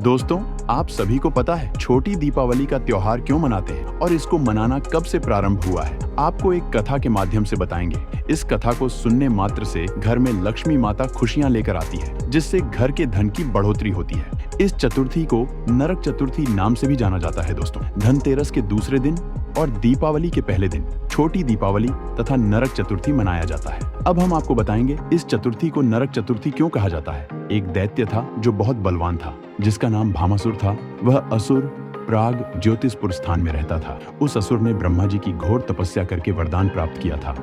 दोस्तों, आप सभी को पता है छोटी दीपावली का त्योहार क्यों मनाते हैं और इसको मनाना कब से प्रारंभ हुआ है। आपको एक कथा के माध्यम से बताएंगे। इस कथा को सुनने मात्र से घर में लक्ष्मी माता खुशियां लेकर आती है, जिससे घर के धन की बढ़ोतरी होती है। इस चतुर्थी को नरक चतुर्थी नाम से भी जाना जाता है। दोस्तों, धनतेरस के दूसरे दिन और दीपावली के पहले दिन छोटी दीपावली तथा नरक चतुर्थी मनाया जाता है। अब हम आपको बताएंगे इस चतुर्थी को नरक चतुर्थी क्यों कहा जाता है। एक दैत्य था जो बहुत बलवान था, जिसका नाम भामासुर था। वह असुर प्राग ज्योतिषपुर स्थान में रहता था। उस असुर ने ब्रह्मा जी की घोर तपस्या करके वरदान प्राप्त किया था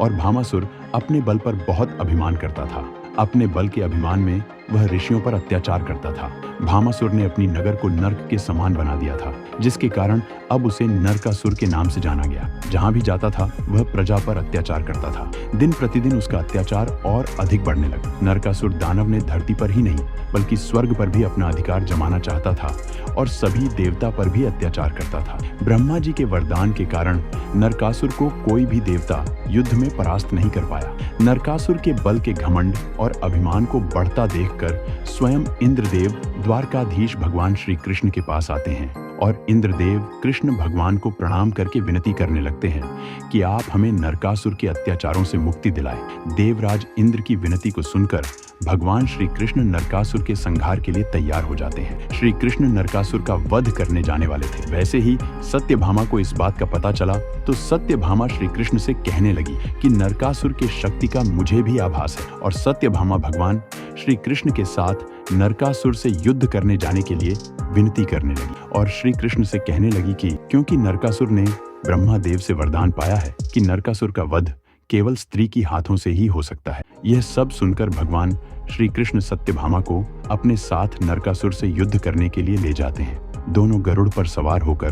और भामासुर अपने बल पर बहुत अभिमान करता था। अपने बल के अभिमान में वह ऋषियों पर अत्याचार करता था। भामासुर ने अपनी नगर को नर्क के समान बना दिया था, जिसके कारण अब उसे नरकासुर के नाम से जाना गया। जहां भी जाता था वह प्रजा पर अत्याचार करता था। दिन प्रतिदिन उसका अत्याचार और अधिक बढ़ने लगा। नरकासुर दानव ने धरती पर ही नहीं बल्कि स्वर्ग पर भी अपना अधिकार जमाना चाहता था और सभी देवता पर भी अत्याचार करता था। ब्रह्मा जी के वरदान के कारण नरकासुर को कोई भी देवता युद्ध में परास्त नहीं कर पाया। नरकासुर के बल के घमंड और अभिमान को बढ़ता देखकर स्वयं इंद्रदेव द्वारकाधीश भगवान श्री कृष्ण के पास आते हैं और इंद्रदेव कृष्ण भगवान को प्रणाम करके विनती करने लगते हैं कि आप हमें नरकासुर के अत्याचारों से मुक्ति दिलाएं। देवराज इंद्र की विनती को सुनकर भगवान श्री कृष्ण नरकासुर के संहार के लिए तैयार हो जाते हैं। श्री कृष्ण नरकासुर का वध करने जाने वाले थे। वैसे ही सत्यभामा को इस बात का पता चला तो सत्यभामा श्री कृष्ण से कहने लगी कि नरकासुर की शक्ति का मुझे भी आभास है। और सत्यभामा भगवान श्री कृष्ण के साथ नरकासुर से युद्ध करने जाने के लिए विनती करने लगी और श्री कृष्ण से कहने लगी कि क्योंकि नरकासुर ने ब्रह्मा देव से वरदान पाया है कि नरकासुर का वध केवल स्त्री की हाथों से ही हो सकता है। यह सब सुनकर भगवान श्री कृष्ण सत्यभामा को अपने साथ नरकासुर से युद्ध करने के लिए ले जाते हैं। दोनों गरुड़ पर सवार होकर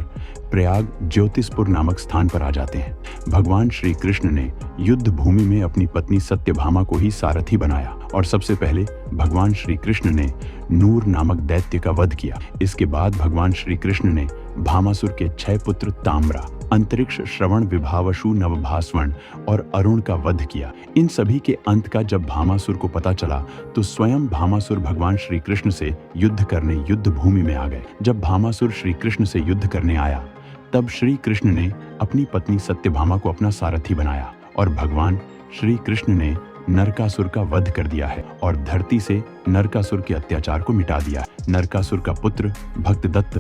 प्रयाग ज्योतिषपुर नामक स्थान पर आ जाते हैं। भगवान श्री कृष्ण ने युद्ध भूमि में अपनी पत्नी सत्यभामा को ही सारथी बनाया और सबसे पहले भगवान श्री कृष्ण ने नूर नामक दैत्य का वध किया। इसके बाद भगवान श्री कृष्ण ने भामासुर के 6 पुत्र ताम्रा, अंतरिक्ष, श्रवण, विभावशु, नवभास्वण और अरुण का वध किया। इन सभी के अंत का जब भामासुर को पता चला तो स्वयं भामासुर भगवान श्री कृष्ण से युद्ध करने युद्ध भूमि में आ गए। जब भामासुर श्री कृष्ण से युद्ध करने आया तब श्री कृष्ण ने अपनी पत्नी सत्यभामा को अपना सारथी बनाया और भगवान श्री कृष्ण ने नरकासुर का वध कर दिया है और धरती से नरकासुर के अत्याचार को मिटा दिया। नरकासुर का पुत्र भक्तदत्त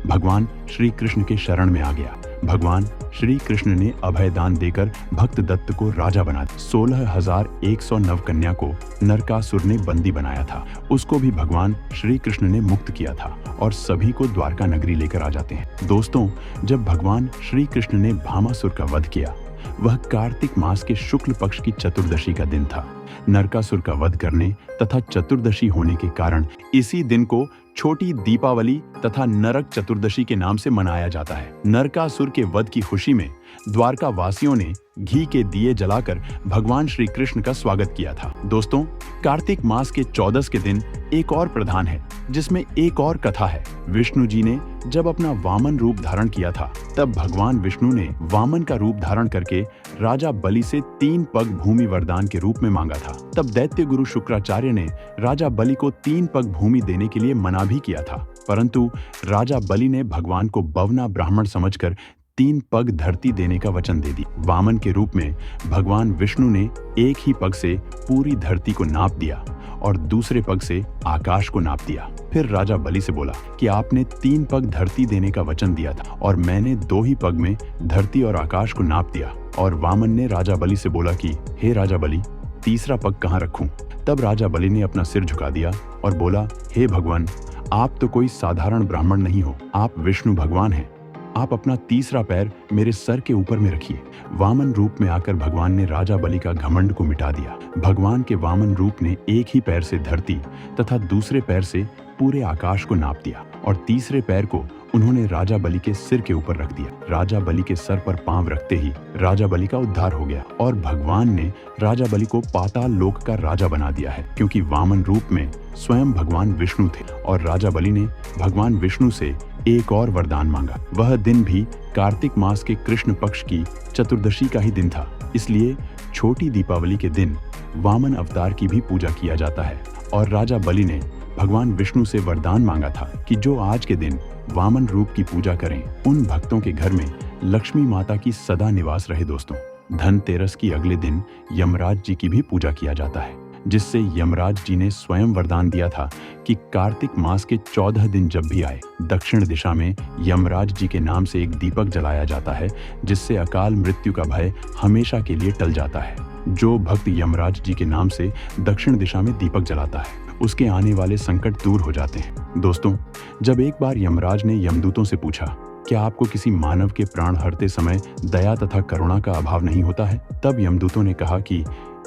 भगवान श्री कृष्ण के शरण में आ गया। भगवान श्री कृष्ण ने अभय दान देकर भक्तदत्त को राजा बना दिया। 16,100 नवकन्या को नरकासुर ने बंदी बनाया था। उसको भी भगवान श्री कृष्ण ने मुक्त किया था और सभी को द्वारका नगरी लेकर आ जाते हैं। दोस्तों, जब भगवान श्री कृष्ण ने भामासुर का वध किया वह कार्तिक मास के शुक्ल पक्ष की चतुर्दशी का दिन था। नरकासुर का वध करने तथा चतुर्दशी होने के कारण इसी दिन को छोटी दीपावली तथा नरक चतुर्दशी के नाम से मनाया जाता है। नरकासुर के वध की खुशी में द्वारका वासियों ने घी के दिए जलाकर भगवान श्री कृष्ण का स्वागत किया था। दोस्तों, कार्तिक मास के 14 के दिन एक और प्रधान है जिसमें एक और कथा है। विष्णु जी ने जब अपना वामन रूप धारण किया था तब भगवान विष्णु ने वामन का रूप धारण करके राजा बलि से 3 पग भूमि वरदान के रूप में मांगा था। तब दैत्य गुरु शुक्राचार्य ने राजा बलि को 3 पग भूमि देने के लिए मना भी किया था, परंतु राजा बलि ने भगवान को बवना ब्राह्मण समझकर 3 पग धरती देने का वचन दे दी। वामन के रूप में भगवान विष्णु ने एक ही पग से पूरी धरती को नाप दिया और दूसरे पग से आकाश को नाप दिया। फिर राजा बलि से बोला कि आपने 3 पग धरती देने का वचन दिया था और मैंने 2 ही पग में धरती और आकाश को नाप दिया। और वामन ने राजा बलि से बोला कि हे राजा बलि, तीसरा पग कहाँ रखूं? तब राजा बलि ने अपना सिर झुका दिया और बोला, हे भगवान, आप तो कोई साधारण ब्राह्मण नहीं हो, आप विष्णु भगवान हैं। आप अपना तीसरा पैर मेरे सर के ऊपर में रखिए। वामन रूप में आकर भगवान ने राजा बलि का घमंड को मिटा दिया। भगवान के वामन रूप ने एक ही पैर से धरती तथा दूसरे पैर से पूरे आकाश को नाप दिया और तीसरे पैर को उन्होंने राजा बलि के सिर के ऊपर रख दिया। राजा बलि के सर पर पांव रखते ही राजा बलि का उद्धार हो गया और भगवान ने राजा बलि को पाताल लोक का राजा बना दिया है, क्योंकि वामन रूप में स्वयं भगवान विष्णु थे और राजा बलि ने भगवान विष्णु से एक और वरदान मांगा। वह दिन भी कार्तिक मास के कृष्ण पक्ष की चतुर्दशी का ही दिन था, इसलिए छोटी दीपावली के दिन वामन अवतार की भी पूजा किया जाता है और राजा बलि ने भगवान विष्णु से वरदान मांगा था कि जो आज के दिन वामन रूप की पूजा करें, उन भक्तों के घर में लक्ष्मी माता की सदा निवास रहे। दोस्तों, धनतेरस की अगले दिन यमराज जी की भी पूजा किया जाता है, जिससे यमराज जी ने स्वयं वरदान दिया था कि कार्तिक मास के 14 दिन जब भी आए, दक्षिण दिशा में यमराज जी के नाम से एक दीपक जलाया जाता है, जिससे अकाल मृत्यु का भय हमेशा के लिए टल जाता है। जो भक्त यमराज जी के नाम से दक्षिण दिशा में दीपक जलाता है, उसके आने वाले संकट दूर हो जाते हैं। दोस्तों, जब एक बार यमराज ने यमदूतों से पूछा, क्या आपको किसी मानव के प्राण हरते समय दया तथा करुणा का अभाव नहीं होता है? तब यमदूतों ने कहा कि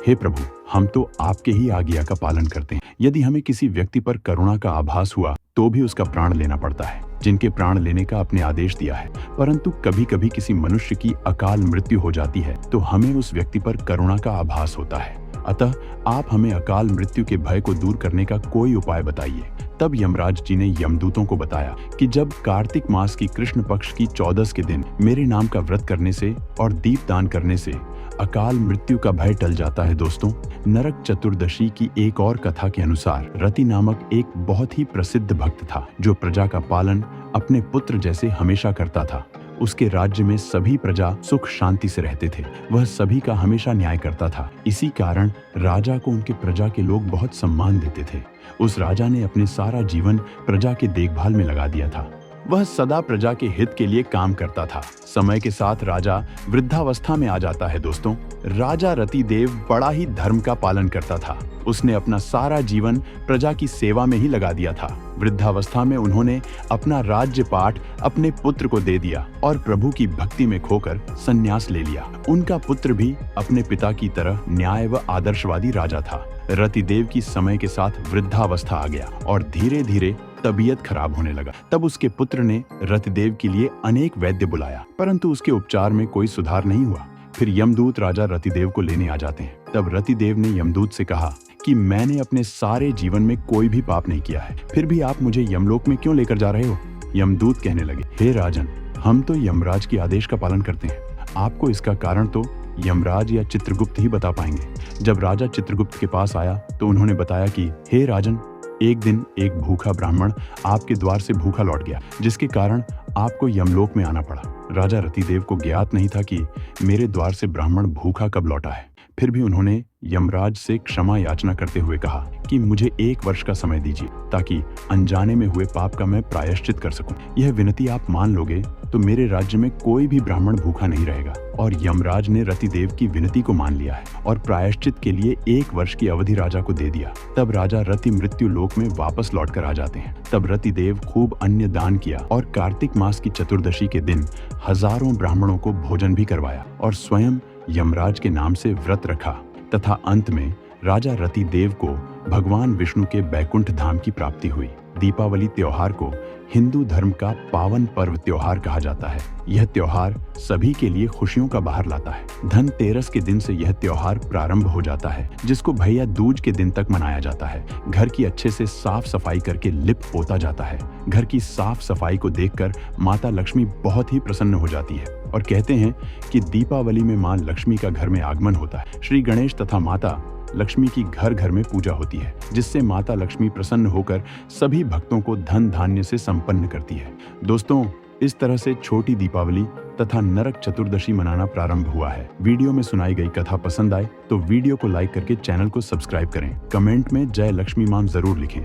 हे प्रभु, हम तो आपके ही आज्ञा का पालन करते हैं। यदि हमें किसी व्यक्ति पर करुणा का आभास हुआ तो भी उसका प्राण लेना पड़ता है, जिनके प्राण लेने का आपने आदेश दिया है। परंतु कभी कभी किसी मनुष्य की अकाल मृत्यु हो जाती है तो हमें उस व्यक्ति पर करुणा का आभास होता है। अतः आप हमें अकाल मृत्यु के भय को दूर करने का कोई उपाय बताइए। तब यमराज जी ने यमदूतों को बताया कि जब कार्तिक मास की कृष्ण पक्ष की 14 के दिन मेरे नाम का व्रत करने से और दीपदान करने से अकाल मृत्यु का भय टल जाता है। दोस्तों, नरक चतुर्दशी की एक और कथा के अनुसार रति नामक एक बहुत ही प्रसिद्ध भक्त था, जो प्रजा का पालन अपने पुत्र जैसे हमेशा करता था। उसके राज्य में सभी प्रजा सुख शांति से रहते थे। वह सभी का हमेशा न्याय करता था। इसी कारण राजा को उनके प्रजा के लोग बहुत सम्मान देते थे। उस राजा ने अपने सारा जीवन प्रजा के देखभाल में लगा दिया था। वह सदा प्रजा के हित के लिए काम करता था। समय के साथ राजा वृद्धावस्था में आ जाता है। दोस्तों, राजा रतिदेव बड़ा ही धर्म का पालन करता था। उसने अपना सारा जीवन प्रजा की सेवा में ही लगा दिया था। वृद्धावस्था में उन्होंने अपना राज्य पाठ अपने पुत्र को दे दिया और प्रभु की भक्ति में खोकर संन्यास ले लिया। उनका पुत्र भी अपने पिता की तरह न्याय व आदर्शवादी राजा था। रतिदेव की समय के साथ वृद्धावस्था आ गया और धीरे धीरे तबीयत खराब होने लगा। तब उसके पुत्र ने रतिदेव के लिए अनेक वैद्य बुलाया, परंतु उसके उपचार में कोई सुधार नहीं हुआ। फिर यमदूत राजा रतिदेव को लेने आ जाते हैं। तब रतिदेव ने यमदूत से कहा कि मैंने अपने सारे जीवन में कोई भी पाप नहीं किया है, फिर भी आप मुझे यमलोक में क्यों लेकर जा रहे हो? यमदूत कहने लगे, हे राजन, हम तो यमराज के आदेश का पालन करते हैं। आपको इसका कारण तो यमराज या चित्रगुप्त ही बता पाएंगे। जब राजा चित्रगुप्त के पास आया तो उन्होंने बताया कि हे राजन, एक दिन एक भूखा ब्राह्मण आपके द्वार से भूखा लौट गया, जिसके कारण आपको यमलोक में आना पड़ा। राजा रतिदेव को ज्ञात नहीं था कि मेरे द्वार से ब्राह्मण भूखा कब लौटा है। फिर भी उन्होंने यमराज से क्षमा याचना करते हुए कहा कि मुझे 1 वर्ष का समय दीजिए, ताकि अनजाने में हुए पाप का मैं प्रायश्चित कर सकूं। यह विनती आप मान लोगे तो मेरे राज्य में कोई भी ब्राह्मण भूखा नहीं रहेगा। और यमराज ने रतिदेव की विनती को मान लिया है और प्रायश्चित के लिए 1 वर्ष की अवधि राजा को दे दिया। तब राजा रति मृत्यु लोक में वापस लौट कर आ जाते हैं। तब रतिदेव खूब अन्न दान किया और कार्तिक मास की चतुर्दशी के दिन हजारों ब्राह्मणों को भोजन भी करवाया और स्वयं यमराज के नाम से व्रत रखा। तथा अंत में राजा रतिदेव को भगवान विष्णु के बैकुंठ धाम की प्राप्ति हुई। दीपावली त्योहार को हिंदू धर्म का पावन पर्व त्योहार कहा जाता है। यह त्योहार सभी के लिए खुशियों का बहार लाता है। धनतेरस के दिन से यह त्योहार प्रारंभ हो जाता है, जिसको भैया दूज के दिन तक मनाया जाता है। घर की अच्छे से साफ सफाई करके लिप पोता जाता है। घर की साफ सफाई को देखकर माता लक्ष्मी बहुत ही प्रसन्न हो जाती है और कहते हैं कि दीपावली में मां लक्ष्मी का घर में आगमन होता है। श्री गणेश तथा माता लक्ष्मी की घर घर में पूजा होती है, जिससे माता लक्ष्मी प्रसन्न होकर सभी भक्तों को धन धान्य से संपन्न करती है। दोस्तों, इस तरह से छोटी दीपावली तथा नरक चतुर्दशी मनाना प्रारंभ हुआ है। वीडियो में सुनाई गई कथा पसंद आए तो वीडियो को लाइक करके चैनल को सब्सक्राइब करें। कमेंट में जय लक्ष्मी मां जरूर लिखें।